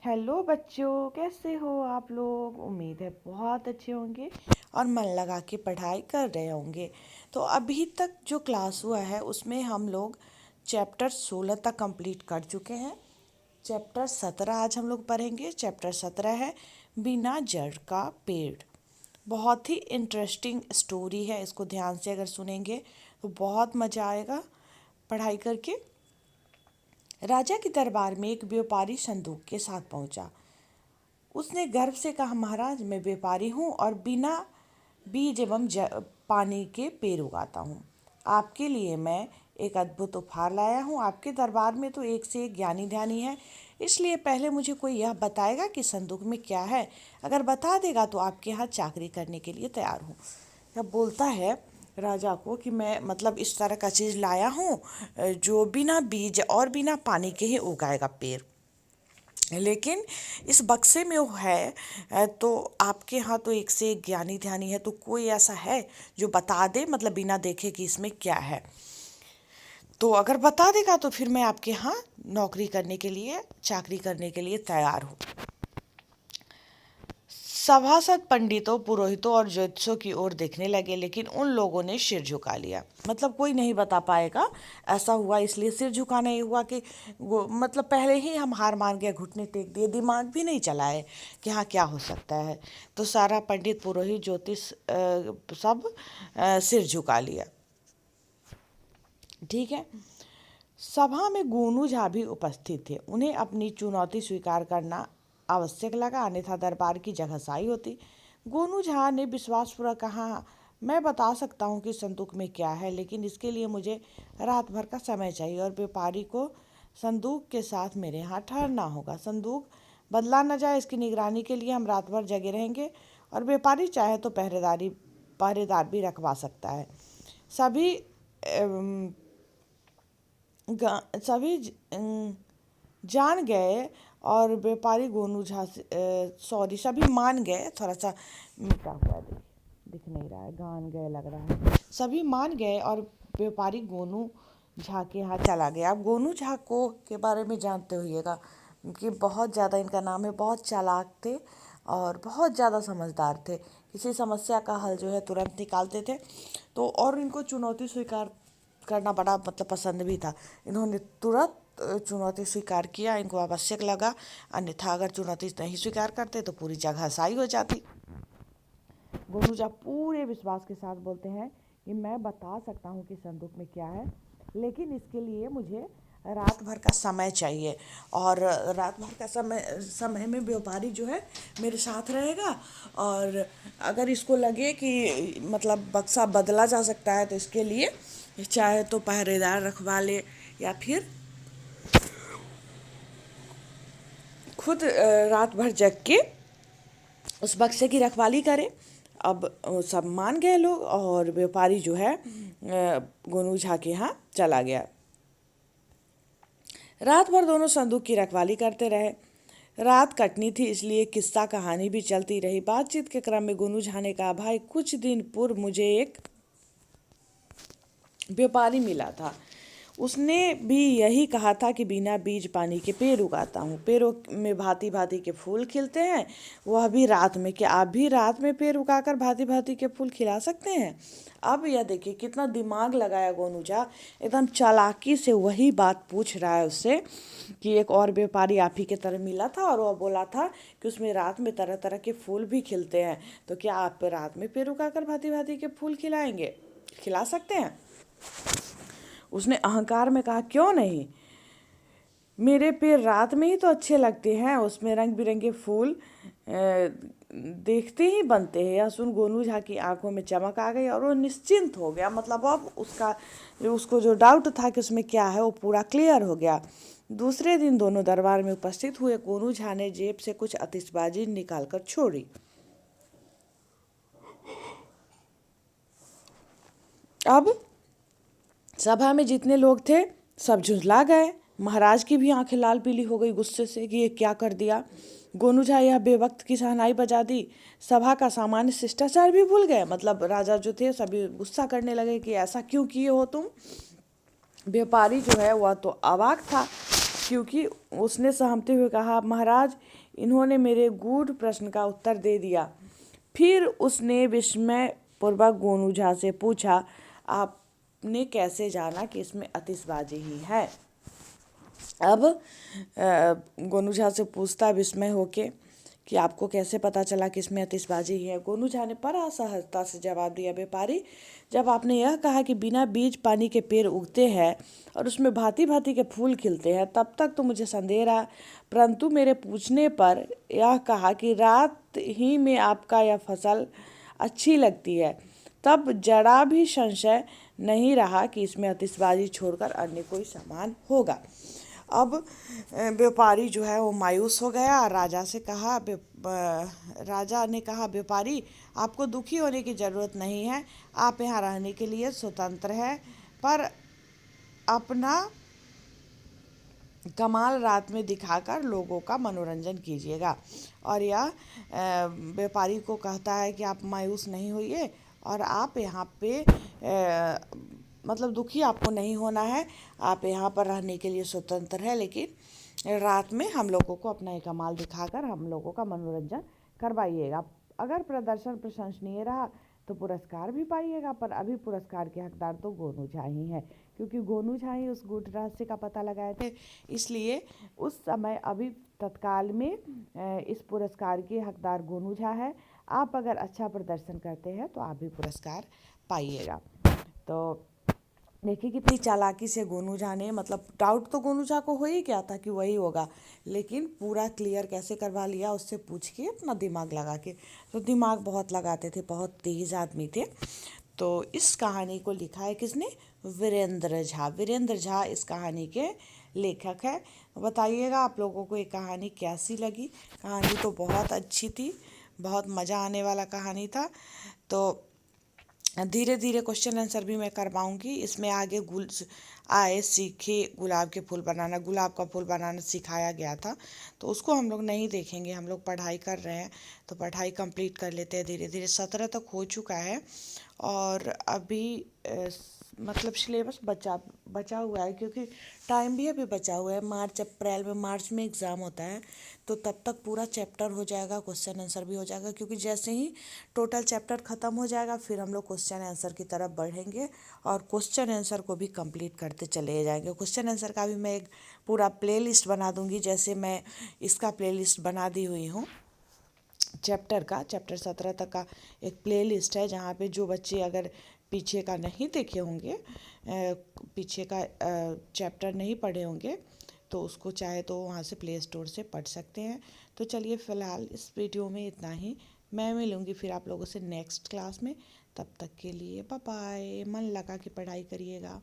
Hello बच्चों, कैसे हो आप लोग। उम्मीद है बहुत अच्छे होंगे और मन लगा के पढ़ाई कर रहे होंगे। तो अभी तक जो क्लास हुआ है उसमें हम लोग चैप्टर 16 तक कंप्लीट कर चुके हैं। चैप्टर 17 आज हम लोग पढ़ेंगे। चैप्टर 17 है बिना जड़ का पेड़। बहुत ही इंटरेस्टिंग स्टोरी है। इसको ध्यान से अगर सुनेंगे तो बहुत मज़ा आएगा पढ़ाई करके। राजा के दरबार में एक व्यापारी संदूक के साथ पहुंचा। उसने गर्व से कहा, महाराज, मैं व्यापारी हूँ और बिना बीज एवं पानी के पेड़ उगाता हूँ। आपके लिए मैं एक अद्भुत उपहार लाया हूँ। आपके दरबार में तो एक से एक ज्ञानी ध्यानी है, इसलिए पहले मुझे कोई यह बताएगा कि संदूक में क्या है। अगर बता देगा तो आपके यहाँ चाकरी करने के लिए तैयार हूँ। यह बोलता है राजा को कि मैं मतलब इस तरह का चीज़ लाया हूँ जो बिना बीज और बिना पानी के ही उगाएगा पेड़। लेकिन इस बक्से में वो है तो आपके यहाँ तो एक से एक ज्ञानी ध्यानी है, तो कोई ऐसा है जो बता दे, मतलब बिना देखे कि इसमें क्या है। तो अगर बता देगा तो फिर मैं आपके यहाँ नौकरी करने के लिए, चाकरी करने के लिए तैयार हूँ। सभासद पंडितों, पुरोहितों और ज्योतिषों की ओर देखने लगे, लेकिन उन लोगों ने सिर झुका लिया। मतलब कोई नहीं बता पाएगा, ऐसा हुआ। इसलिए सिर झुकाना ये हुआ कि वो मतलब पहले ही हम हार मान गए, घुटने टेक दिए, दिमाग भी नहीं चलाए कि हाँ क्या हो सकता है। तो सारा पंडित, पुरोहित, ज्योतिष सब सिर झुका लिया। ठीक है। सभा में गोनू झा भी उपस्थित थे। उन्हें अपनी चुनौती स्वीकार करना आवश्यक लगा, अन्यथा दरबार की जगहसाई होती। गोनू झा ने विश्वासपूर्वक कहा, मैं बता सकता हूँ कि संदूक में क्या है, लेकिन इसके लिए मुझे रात भर का समय चाहिए और व्यापारी को संदूक के साथ मेरे यहाँ ठहरना होगा। संदूक बदला न जाए, इसकी निगरानी के लिए हम रात भर जगे रहेंगे और व्यापारी चाहे तो पहरेदार भी रखवा सकता है। सभी सभी जान गए और व्यापारी गोनू झा से सॉरी सभी मान गए। थोड़ा सा मिटा हुआ दिख नहीं रहा है, गान गए लग रहा है। सभी मान गए और व्यापारी गोनू झा के यहाँ चला गया। अब गोनू झा को के बारे में जानते होइएगा कि बहुत ज़्यादा, इनका नाम है, बहुत चालाक थे और बहुत ज़्यादा समझदार थे। किसी समस्या का हल जो है तुरंत निकालते थे। तो और इनको चुनौती स्वीकार करना बड़ा मतलब पसंद भी था। इन्होंने तुरंत चुनौती स्वीकार किया, इनको आवश्यक लगा। अन्यथा अगर चुनौती नहीं स्वीकार करते तो पूरी जगह साई हो जाती। गोनूजा पूरे विश्वास के साथ बोलते हैं कि मैं बता सकता हूँ कि संदूक में क्या है, लेकिन इसके लिए मुझे रात भर का समय चाहिए। और रात भर का समय में व्यापारी जो है मेरे साथ रहेगा। और अगर इसको लगे कि मतलब बक्सा बदला जा सकता है तो इसके लिए चाहे तो पहरेदार रखवा ले या फिर खुद रात भर जग के उस बक्से की रखवाली करे। अब सब मान गए लोग और व्यापारी जो है गोनू झा के यहाँ चला गया। रात भर दोनों संदूक की रखवाली करते रहे। रात कटनी थी, इसलिए किस्सा कहानी भी चलती रही। बातचीत के क्रम में गोनू झा ने कहा, भाई, कुछ दिन पूर्व मुझे एक व्यापारी मिला था। उसने भी यही कहा था कि बिना बीज पानी के पेड़ उगाता हूँ। पेड़ों में भांति भांति के फूल खिलते हैं, वह भी रात में। क्या आप भी रात में पेड़ उगाकर भांति भांति के फूल खिला सकते हैं? अब यह देखिए कितना दिमाग लगाया गोनू झा, एकदम चालाकी से वही बात पूछ रहा है उससे कि एक और व्यापारी आप ही के तरह मिला था और वह बोला था कि उसमें रात में तरह तरह के फूल भी खिलते हैं, तो क्या आप रात में पेड़ उगाकर भांति भांति के फूल खिला सकते हैं? उसने अहंकार में कहा, क्यों नहीं, मेरे पेड़ रात में ही तो अच्छे लगते हैं, उसमें रंग बिरंगे फूल देखते ही बनते हैं। यह सुन गोनू झा की आंखों में चमक आ गई और वो निश्चिंत हो गया। मतलब अब उसको जो डाउट था कि उसमें क्या है वो पूरा क्लियर हो गया। दूसरे दिन दोनों दरबार में उपस्थित हुए। गोनू झा ने जेब से कुछ आतिशबाजी निकालकर छोड़ी। अब सभा में जितने लोग थे सब झुंझला गए। महाराज की भी आंखें लाल पीली हो गई गुस्से से कि ये क्या कर दिया। गोनू झा यह बेवक्त की शहनाई बजा दी। सभा का सामान्य शिष्टाचार भी भूल गए। मतलब राजा जो थे सभी गुस्सा करने लगे कि ऐसा क्यों किए हो तुम। व्यापारी जो है वह तो अवाक था। क्योंकि उसने सहमते हुए कहा, महाराज, इन्होंने मेरे गूढ़ प्रश्न का उत्तर दे दिया। फिर उसने विस्मय पूर्वक गोनू झा से पूछा, आपने कैसे जाना कि इसमें आतिशबाजी ही है? अब गोनू झा से पूछता विस्मय होके कि आपको कैसे पता चला कि इसमें आतिशबाजी ही है? गोनू झा ने बड़ा सहजता से जवाब दिया, व्यापारी, जब आपने यह कहा कि बिना बीज पानी के पेड़ उगते हैं और उसमें भांति भांति के फूल खिलते हैं, तब तक तो मुझे संदेह रहा, परंतु मेरे पूछने पर यह कहा कि रात ही में आपका यह फसल अच्छी लगती है, तब जरा भी संशय नहीं रहा कि इसमें आतिशबाजी छोड़कर अन्य कोई सामान होगा। अब व्यापारी जो है वो मायूस हो गया। राजा से कहा, राजा ने कहा, व्यापारी, आपको दुखी होने की ज़रूरत नहीं है, आप यहाँ रहने के लिए स्वतंत्र हैं, पर अपना कमाल रात में दिखाकर लोगों का मनोरंजन कीजिएगा। और यह व्यापारी को कहता है कि आप मायूस नहीं होइए और आप यहाँ पे मतलब दुखी आपको नहीं होना है, आप यहाँ पर रहने के लिए स्वतंत्र है, लेकिन रात में हम लोगों को अपना ये कमाल दिखाकर हम लोगों का मनोरंजन करवाइएगा। अगर प्रदर्शन प्रशंसनीय रहा तो पुरस्कार भी पाइएगा, पर अभी पुरस्कार के हकदार तो गोनू झा ही हैं, क्योंकि गोनू झा ही उस गूढ़ रहस्य का पता लगाए थे। इसलिए उस समय अभी तत्काल में इस पुरस्कार के हकदार गोनू झा है। आप अगर अच्छा प्रदर्शन करते हैं तो आप भी पुरस्कार पाइएगा। तो देखिए कितनी चालाकी से गोनू झा ने, मतलब डाउट तो गोनू झा को हो ही क्या था कि वही होगा, लेकिन पूरा क्लियर कैसे करवा लिया उससे पूछ के, अपना दिमाग लगा के। तो दिमाग बहुत लगाते थे, बहुत तेज आदमी थे। तो इस कहानी को लिखा है किसने? वीरेंद्र झा। वीरेंद्र झा इस कहानी के लेखक है। बताइएगा आप लोगों को ये कहानी कैसी लगी। कहानी तो बहुत अच्छी थी, बहुत मज़ा आने वाला कहानी था। तो धीरे धीरे क्वेश्चन आंसर भी मैं करवाऊँगी। इसमें आगे आए सीखे गुलाब के फूल बनाना, गुलाब का फूल बनाना सिखाया गया था, तो उसको हम लोग नहीं देखेंगे। हम लोग पढ़ाई कर रहे हैं तो पढ़ाई कंप्लीट कर लेते हैं धीरे धीरे। 17 तक हो चुका है और अभी मतलब सिलेबस बचा हुआ है, क्योंकि टाइम भी अभी बचा हुआ है। मार्च अप्रैल में, मार्च में एग्ज़ाम होता है, तो तब तक पूरा चैप्टर हो जाएगा, क्वेश्चन आंसर भी हो जाएगा। क्योंकि जैसे ही टोटल चैप्टर ख़त्म हो जाएगा फिर हम लोग क्वेश्चन आंसर की तरफ बढ़ेंगे और क्वेश्चन आंसर को भी कंप्लीट करते चले जाएंगे। क्वेश्चन आंसर का भी मैं एक पूरा प्लेलिस्ट बना दूंगी, जैसे मैं इसका प्लेलिस्ट बना दी हुई हूँ। चैप्टर 17 तक का एक प्लेलिस्ट है, जहाँ पे जो बच्चे अगर पीछे का नहीं देखे होंगे, पीछे का चैप्टर नहीं पढ़े होंगे, तो उसको चाहे तो वहाँ से प्ले स्टोर से पढ़ सकते हैं। तो चलिए फ़िलहाल इस वीडियो में इतना ही। मैं मिलूँगी फिर आप लोगों से नेक्स्ट क्लास में। तब तक के लिए बाय बाय। मन लगा के पढ़ाई करिएगा।